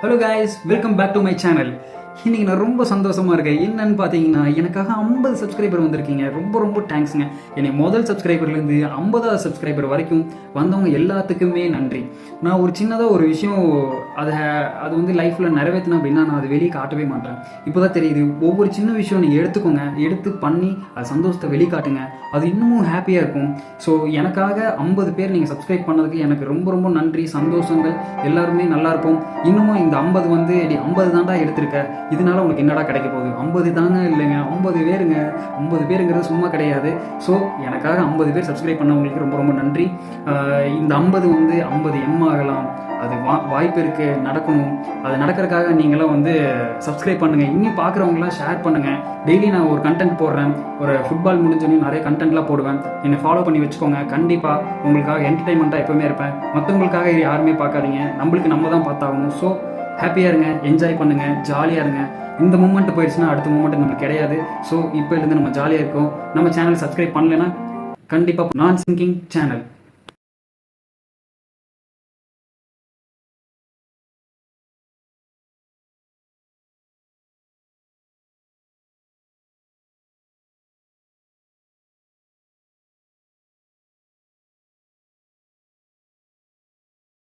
Hello guys, welcome back to my channel. இன்னைக்கு நான் ரொம்ப சந்தோஷமா இருக்கேன். என்னன்னு பார்த்தீங்கன்னா, எனக்காக 50 சப்ஸ்கிரைபர் வந்திருக்கீங்க. ரொம்ப ரொம்ப தேங்க்ஸுங்க. என்னை முதல் சப்ஸ்கிரைபர்லேருந்து 50வது சப்ஸ்கிரைபர் வரைக்கும் வந்தவங்க எல்லாத்துக்குமே நன்றி. நான் ஒரு சின்னதாக ஒரு விஷயம் அது வந்து லைஃப்பில் நிறைவேற்றினேன் அப்படின்னா நான் அதை வெளியே காட்டவே மாட்டேன். இப்போ தான் தெரியுது, ஒவ்வொரு சின்ன விஷயம் நீங்கள் எடுத்துக்கோங்க, எடுத்து பண்ணி அது சந்தோஷத்தை வெளிக்காட்டுங்க, அது இன்னமும் ஹாப்பியாக இருக்கும். ஸோ எனக்காக 50 பேர் நீங்கள் சப்ஸ்கிரைப் பண்ணதுக்கு எனக்கு ரொம்ப ரொம்ப நன்றி, சந்தோஷங்கள். எல்லாருமே நல்லா இருப்போம். இன்னமும் இந்த 50 வந்து 50 தாண்டா எடுத்திருக்க, இதனால உனக்கு என்னடா கிடைக்க போகுது? 50 தாங்க இல்லைங்க, 50 பேருங்க. 50 பேருங்கிறது சும்மா கிடையாது. ஸோ எனக்காக 50 பேர் சப்ஸ்கிரைப் பண்ணவங்களுக்கு ரொம்ப ரொம்ப நன்றி. இந்த 50 வந்து 50 ஆகலாம். அது வாய்ப்பு இருக்குது, நடக்கணும். அது நடக்கிறதுக்காக நீங்களாம் வந்து சப்ஸ்கிரைப் பண்ணுங்கள். இன்னும் பார்க்குறவங்களாம் ஷேர் பண்ணுங்கள். டெய்லி நான் ஒரு கண்டென்ட் போடுறேன். ஒரு ஃபுட்பால் முடிஞ்சோன்னு நிறைய கண்டென்ட்லாம் போடுவேன். என்னை ஃபாலோ பண்ணி வச்சுக்கோங்க. கண்டிப்பாக உங்களுக்காக என்டர்டைன்மெண்ட்டாக எப்போவுமே இருப்பேன். மற்றவங்களுக்காக யாருமே பார்க்காதீங்க, நம்மளுக்கு நம்ம தான் பார்த்தாகணும். ஸோ ஹாப்பியாக இருங்க, என்ஜாய் பண்ணுங்கள், ஜாலியாக இருங்க. இந்த மூமெண்ட் போயிடுச்சுன்னா அடுத்த மூமெண்ட் நம்மளுக்கு கிடையாது. ஸோ இப்போலேருந்து நம்ம ஜாலியாக இருக்கோம். நம்ம சேனல் சப்ஸ்கிரைப் பண்ணலைன்னா கண்டிப்பாக நான் சிங்கிங் சேனல்